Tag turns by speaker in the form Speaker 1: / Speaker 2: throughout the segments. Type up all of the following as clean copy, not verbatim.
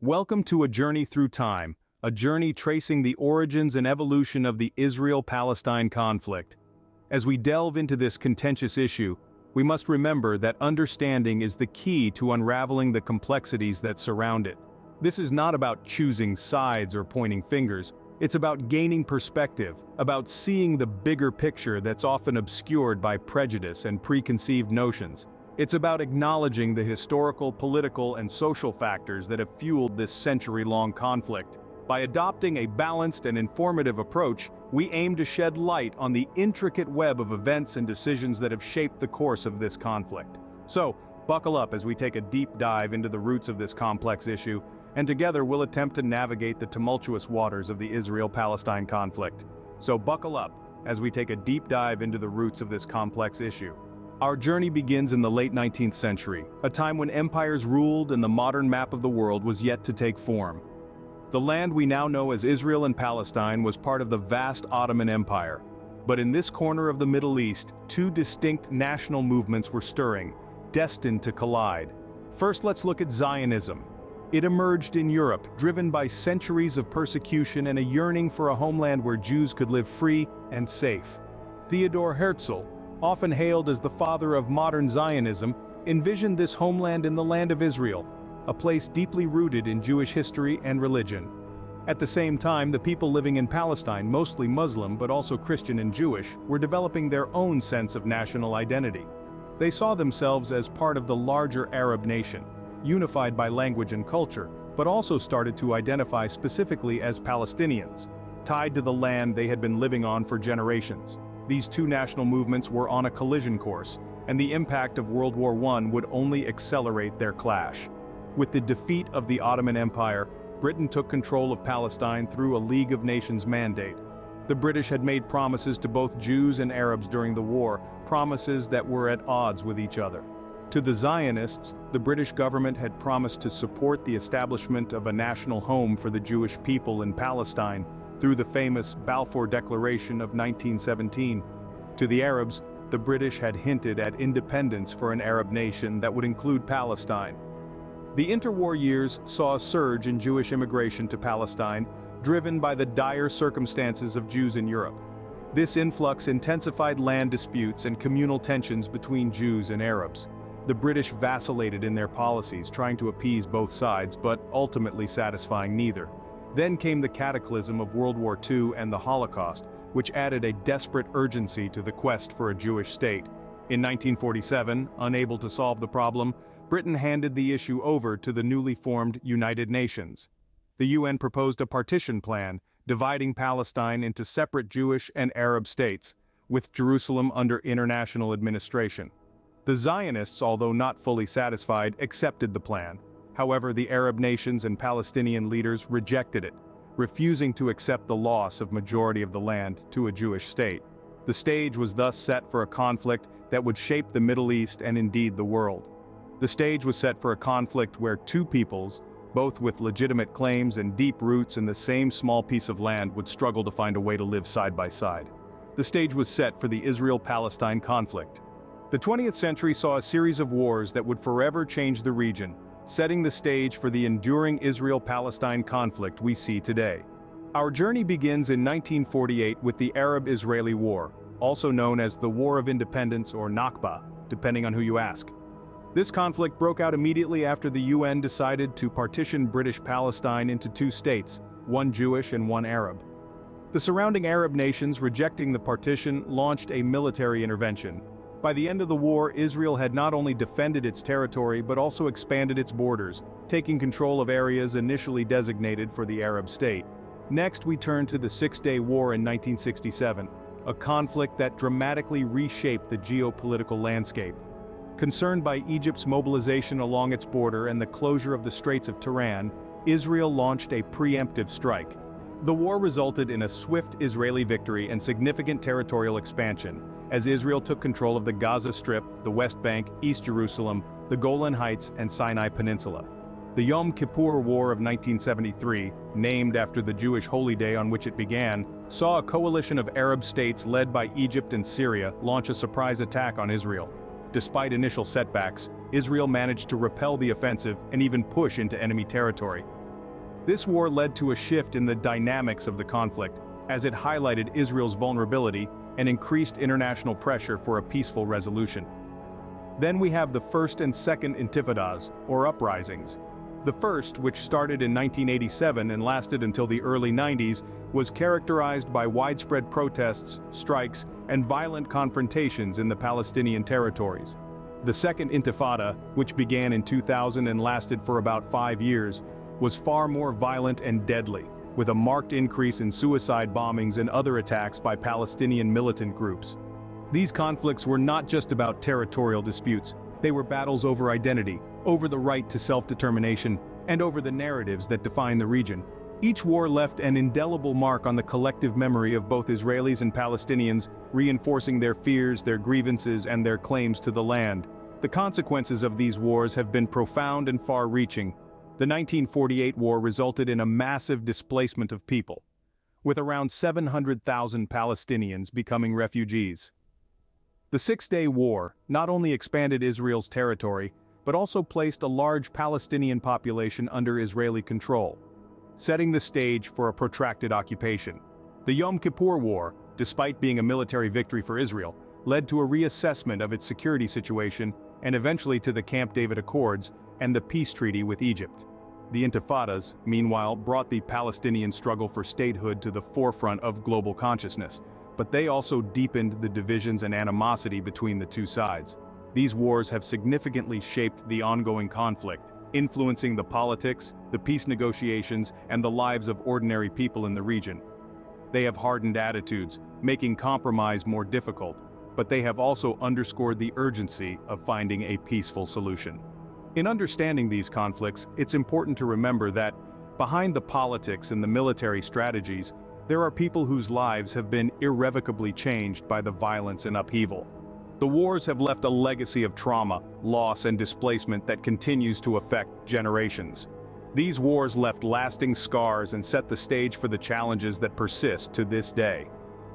Speaker 1: Welcome to a journey through time, a journey tracing the origins and evolution of the Israel-Palestine conflict. As we delve into this contentious issue, we must remember that understanding is the key to unraveling the complexities that surround it. This is not about choosing sides or pointing fingers, it's about gaining perspective, about seeing the bigger picture that's often obscured by prejudice and preconceived notions. It's about acknowledging the historical, political, and social factors that have fueled this century-long conflict. By adopting a balanced and informative approach, we aim to shed light on the intricate web of events and decisions that have shaped the course of this conflict. So, buckle up as we take a deep dive into the roots of this complex issue, and together we'll attempt to navigate the tumultuous waters of the Israel-Palestine conflict. So buckle up as we take a deep dive into the roots of this complex issue. Our journey begins in the late 19th century, a time when empires ruled and the modern map of the world was yet to take form. The land we now know as Israel and Palestine was part of the vast Ottoman Empire. But in this corner of the Middle East, two distinct national movements were stirring, destined to collide. First, let's look at Zionism. It emerged in Europe, driven by centuries of persecution and a yearning for a homeland where Jews could live free and safe. Theodor Herzl, often hailed as the father of modern Zionism, envisioned this homeland in the land of Israel, a place deeply rooted in Jewish history and religion. At the same time, the people living in Palestine, mostly Muslim but also Christian and Jewish, were developing their own sense of national identity. They saw themselves as part of the larger Arab nation, unified by language and culture, but also started to identify specifically as Palestinians, tied to the land they had been living on for generations. These two national movements were on a collision course, and the impact of World War I would only accelerate their clash. With the defeat of the Ottoman Empire, Britain took control of Palestine through a League of Nations mandate. The British had made promises to both Jews and Arabs during the war, promises that were at odds with each other. To the Zionists, the British government had promised to support the establishment of a national home for the Jewish people in Palestine through the famous Balfour Declaration of 1917. To the Arabs, the British had hinted at independence for an Arab nation that would include Palestine. The interwar years saw a surge in Jewish immigration to Palestine, driven by the dire circumstances of Jews in Europe. This influx intensified land disputes and communal tensions between Jews and Arabs. The British vacillated in their policies, trying to appease both sides, but ultimately satisfying neither. Then came the cataclysm of World War II and the Holocaust, which added a desperate urgency to the quest for a Jewish state. In 1947, unable to solve the problem, Britain handed the issue over to the newly formed United Nations. The UN proposed a partition plan, dividing Palestine into separate Jewish and Arab states, with Jerusalem under international administration. The Zionists, although not fully satisfied, accepted the plan. However, the Arab nations and Palestinian leaders rejected it, refusing to accept the loss of majority of the land to a Jewish state. The stage was thus set for a conflict that would shape the Middle East and indeed the world. The stage was set for a conflict where two peoples, both with legitimate claims and deep roots in the same small piece of land, would struggle to find a way to live side by side. The stage was set for the Israel-Palestine conflict. The 20th century saw a series of wars that would forever change the region, setting the stage for the enduring Israel-Palestine conflict we see today. Our journey begins in 1948 with the Arab-Israeli War, also known as the War of Independence or Nakba, depending on who you ask. This conflict broke out immediately after the UN decided to partition British Palestine into two states, one Jewish and one Arab. The surrounding Arab nations, rejecting the partition, launched a military intervention. By the end of the war, Israel had not only defended its territory but also expanded its borders, taking control of areas initially designated for the Arab state. Next, we turn to the Six-Day War in 1967, a conflict that dramatically reshaped the geopolitical landscape. Concerned by Egypt's mobilization along its border and the closure of the Straits of Tiran, Israel launched a preemptive strike. The war resulted in a swift Israeli victory and significant territorial expansion, as Israel took control of the Gaza Strip, the West Bank, East Jerusalem, the Golan Heights, and Sinai Peninsula. The Yom Kippur War of 1973, named after the Jewish holy day on which it began, saw a coalition of Arab states led by Egypt and Syria launch a surprise attack on Israel. Despite initial setbacks, Israel managed to repel the offensive and even push into enemy territory. This war led to a shift in the dynamics of the conflict, as it highlighted Israel's vulnerability and increased international pressure for a peaceful resolution. Then we have the First and Second Intifadas, or uprisings. The first, which started in 1987 and lasted until the early 90s, was characterized by widespread protests, strikes, and violent confrontations in the Palestinian territories. The Second Intifada, which began in 2000 and lasted for about 5 years, was far more violent and deadly, with a marked increase in suicide bombings and other attacks by Palestinian militant groups. These conflicts were not just about territorial disputes, they were battles over identity, over the right to self-determination, and over the narratives that define the region. Each war left an indelible mark on the collective memory of both Israelis and Palestinians, reinforcing their fears, their grievances, and their claims to the land. The consequences of these wars have been profound and far-reaching. The 1948 war resulted in a massive displacement of people, with around 700,000 Palestinians becoming refugees. The Six-Day War not only expanded Israel's territory, but also placed a large Palestinian population under Israeli control, setting the stage for a protracted occupation. The Yom Kippur War, despite being a military victory for Israel, led to a reassessment of its security situation and eventually to the Camp David Accords and the peace treaty with Egypt. The Intifadas, meanwhile, brought the Palestinian struggle for statehood to the forefront of global consciousness, but they also deepened the divisions and animosity between the two sides. These wars have significantly shaped the ongoing conflict, influencing the politics, the peace negotiations, and the lives of ordinary people in the region. They have hardened attitudes, making compromise more difficult, but they have also underscored the urgency of finding a peaceful solution. In understanding these conflicts, it's important to remember that, behind the politics and the military strategies, there are people whose lives have been irrevocably changed by the violence and upheaval. The wars have left a legacy of trauma, loss, and displacement that continues to affect generations. These wars left lasting scars and set the stage for the challenges that persist to this day.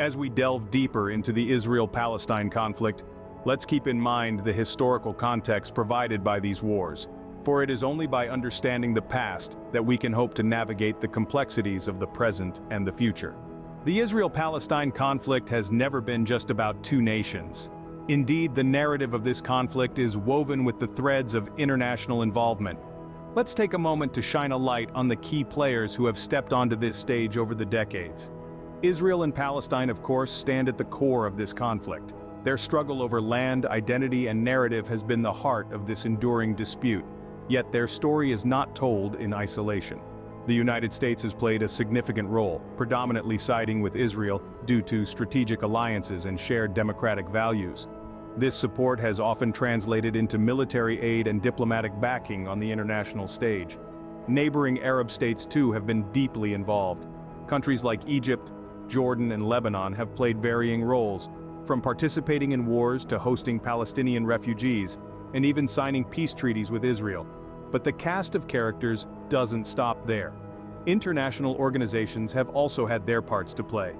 Speaker 1: As we delve deeper into the Israel-Palestine conflict, let's keep in mind the historical context provided by these wars, for it is only by understanding the past that we can hope to navigate the complexities of the present and the future. The Israel-Palestine conflict has never been just about two nations. Indeed, the narrative of this conflict is woven with the threads of international involvement. Let's take a moment to shine a light on the key players who have stepped onto this stage over the decades. Israel and Palestine, of course, stand at the core of this conflict. Their struggle over land, identity, and narrative has been the heart of this enduring dispute. Yet their story is not told in isolation. The United States has played a significant role, predominantly siding with Israel due to strategic alliances and shared democratic values. This support has often translated into military aid and diplomatic backing on the international stage. Neighboring Arab states too have been deeply involved. Countries like Egypt, Jordan, and Lebanon have played varying roles, from participating in wars to hosting Palestinian refugees, and even signing peace treaties with Israel. But the cast of characters doesn't stop there. International organizations have also had their parts to play.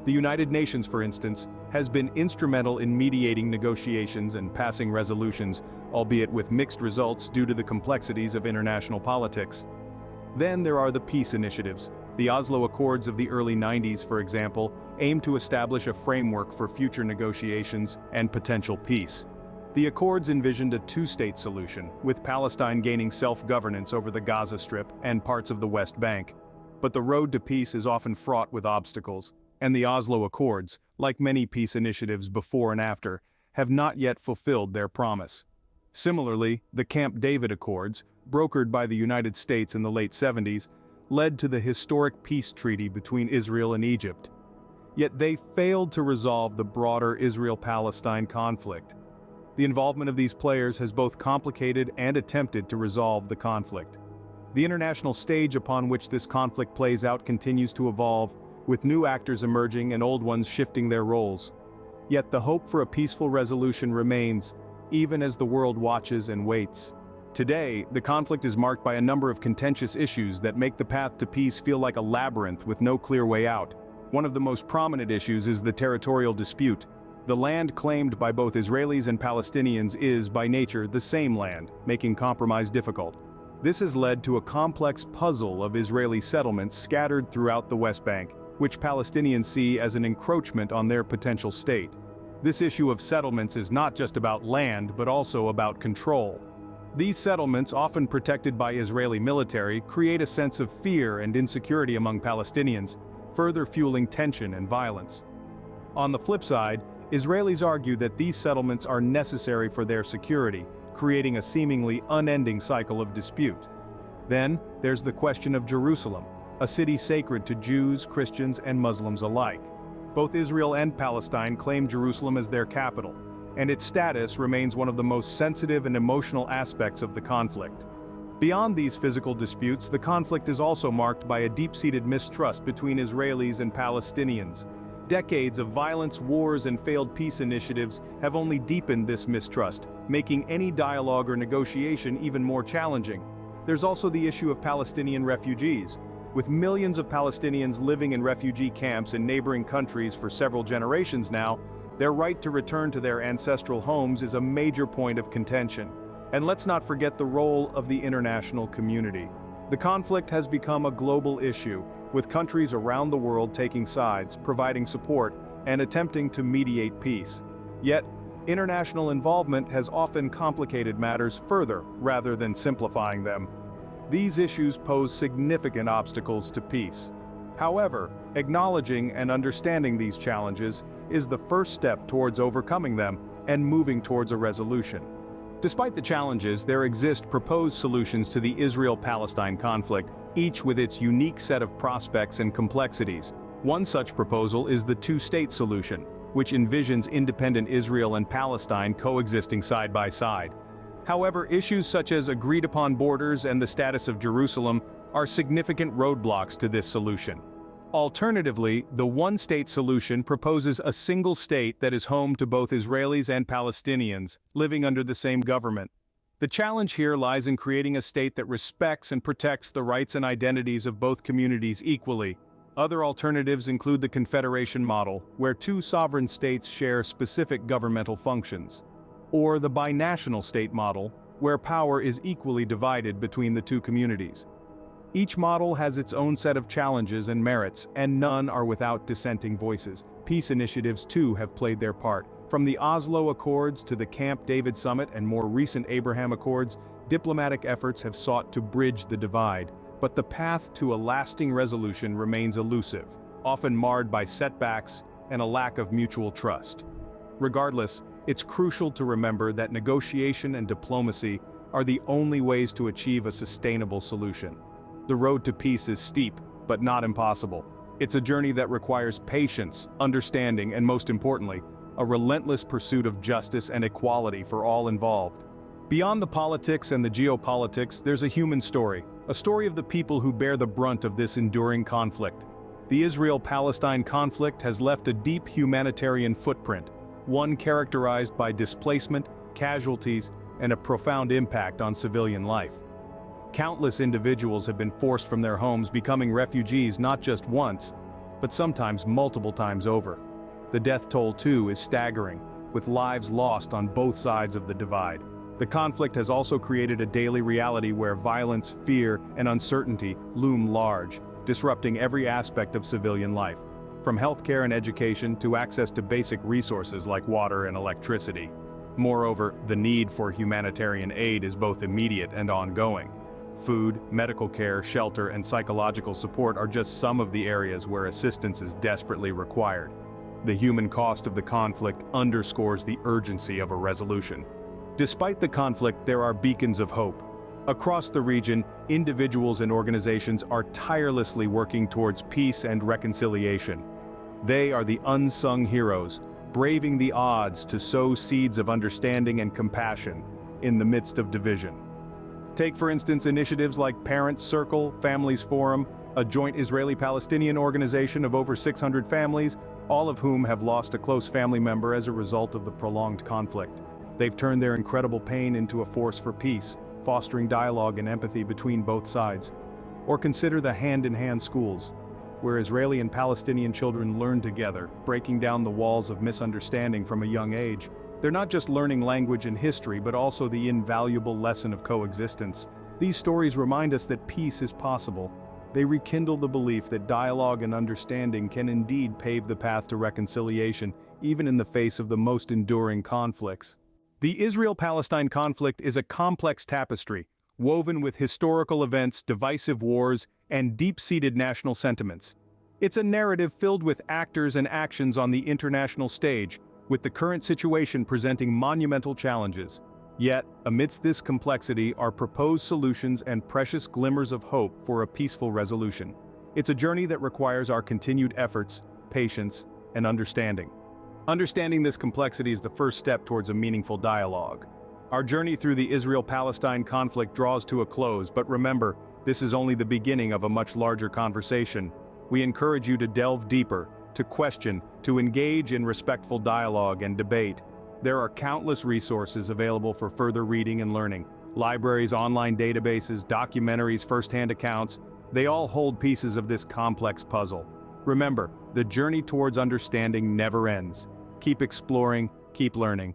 Speaker 1: The United Nations, for instance, has been instrumental in mediating negotiations and passing resolutions, albeit with mixed results due to the complexities of international politics. Then there are the peace initiatives. The Oslo Accords of the early 90s, for example, aimed to establish a framework for future negotiations and potential peace. The Accords envisioned a two-state solution, with Palestine gaining self-governance over the Gaza Strip and parts of the West Bank. But the road to peace is often fraught with obstacles, and the Oslo Accords, like many peace initiatives before and after, have not yet fulfilled their promise. Similarly, the Camp David Accords, brokered by the United States in the late 70s, led to the historic peace treaty between Israel and Egypt. Yet they failed to resolve the broader Israel-Palestine conflict. The involvement of these players has both complicated and attempted to resolve the conflict. The international stage upon which this conflict plays out continues to evolve, with new actors emerging and old ones shifting their roles. Yet the hope for a peaceful resolution remains, even as the world watches and waits. Today, the conflict is marked by a number of contentious issues that make the path to peace feel like a labyrinth with no clear way out. One of the most prominent issues is the territorial dispute. The land claimed by both Israelis and Palestinians is, by nature, the same land, making compromise difficult. This has led to a complex puzzle of Israeli settlements scattered throughout the West Bank, which Palestinians see as an encroachment on their potential state. This issue of settlements is not just about land but also about control. These settlements, often protected by Israeli military, create a sense of fear and insecurity among Palestinians, further fueling tension and violence. On the flip side, Israelis argue that these settlements are necessary for their security, creating a seemingly unending cycle of dispute. Then, there's the question of Jerusalem, a city sacred to Jews, Christians, and Muslims alike. Both Israel and Palestine claim Jerusalem as their capital, and its status remains one of the most sensitive and emotional aspects of the conflict. Beyond these physical disputes, the conflict is also marked by a deep-seated mistrust between Israelis and Palestinians. Decades of violence, wars, and failed peace initiatives have only deepened this mistrust, making any dialogue or negotiation even more challenging. There's also the issue of Palestinian refugees. With millions of Palestinians living in refugee camps in neighboring countries for several generations now, their right to return to their ancestral homes is a major point of contention. And let's not forget the role of the international community. The conflict has become a global issue, with countries around the world taking sides, providing support, and attempting to mediate peace. Yet, international involvement has often complicated matters further rather than simplifying them. These issues pose significant obstacles to peace. However, acknowledging and understanding these challenges is the first step towards overcoming them and moving towards a resolution. Despite the challenges, there exist proposed solutions to the Israel-Palestine conflict, each with its unique set of prospects and complexities. One such proposal is the two-state solution, which envisions independent Israel and Palestine coexisting side by side. However, issues such as agreed-upon borders and the status of Jerusalem are significant roadblocks to this solution. Alternatively, the one-state solution proposes a single state that is home to both Israelis and Palestinians, living under the same government. The challenge here lies in creating a state that respects and protects the rights and identities of both communities equally. Other alternatives include the confederation model, where two sovereign states share specific governmental functions, or the binational state model, where power is equally divided between the two communities. Each model has its own set of challenges and merits, and none are without dissenting voices. Peace initiatives too have played their part. From the Oslo Accords to the Camp David Summit and more recent Abraham Accords, diplomatic efforts have sought to bridge the divide. But the path to a lasting resolution remains elusive, often marred by setbacks and a lack of mutual trust. Regardless, it's crucial to remember that negotiation and diplomacy are the only ways to achieve a sustainable solution. The road to peace is steep, but not impossible. It's a journey that requires patience, understanding, and most importantly, a relentless pursuit of justice and equality for all involved. Beyond the politics and the geopolitics, there's a human story, a story of the people who bear the brunt of this enduring conflict. The Israel-Palestine conflict has left a deep humanitarian footprint, one characterized by displacement, casualties, and a profound impact on civilian life. Countless individuals have been forced from their homes, becoming refugees not just once, but sometimes multiple times over. The death toll too is staggering, with lives lost on both sides of the divide. The conflict has also created a daily reality where violence, fear, and uncertainty loom large, disrupting every aspect of civilian life, from healthcare and education to access to basic resources like water and electricity. Moreover, the need for humanitarian aid is both immediate and ongoing. Food, medical care, shelter, and psychological support are just some of the areas where assistance is desperately required. The human cost of the conflict underscores the urgency of a resolution. Despite the conflict, there are beacons of hope. Across the region, individuals and organizations are tirelessly working towards peace and reconciliation. They are the unsung heroes, braving the odds to sow seeds of understanding and compassion in the midst of division. Take, for instance, initiatives like Parents Circle, Families Forum, a joint Israeli-Palestinian organization of over 600 families, all of whom have lost a close family member as a result of the prolonged conflict. They've turned their incredible pain into a force for peace, fostering dialogue and empathy between both sides. Or consider the hand-in-hand schools, where Israeli and Palestinian children learn together, breaking down the walls of misunderstanding from a young age. They're not just learning language and history, but also the invaluable lesson of coexistence. These stories remind us that peace is possible. They rekindle the belief that dialogue and understanding can indeed pave the path to reconciliation, even in the face of the most enduring conflicts. The Israel-Palestine conflict is a complex tapestry, woven with historical events, divisive wars, and deep-seated national sentiments. It's a narrative filled with actors and actions on the international stage, with the current situation presenting monumental challenges. Yet, amidst this complexity are proposed solutions and precious glimmers of hope for a peaceful resolution. It's a journey that requires our continued efforts, patience, and understanding. Understanding this complexity is the first step towards a meaningful dialogue. Our journey through the Israel-Palestine conflict draws to a close, but remember, this is only the beginning of a much larger conversation. We encourage you to delve deeper, to question, to engage in respectful dialogue and debate. There are countless resources available for further reading and learning. Libraries, online databases, documentaries, first-hand accounts, they all hold pieces of this complex puzzle. Remember, the journey towards understanding never ends. Keep exploring, keep learning,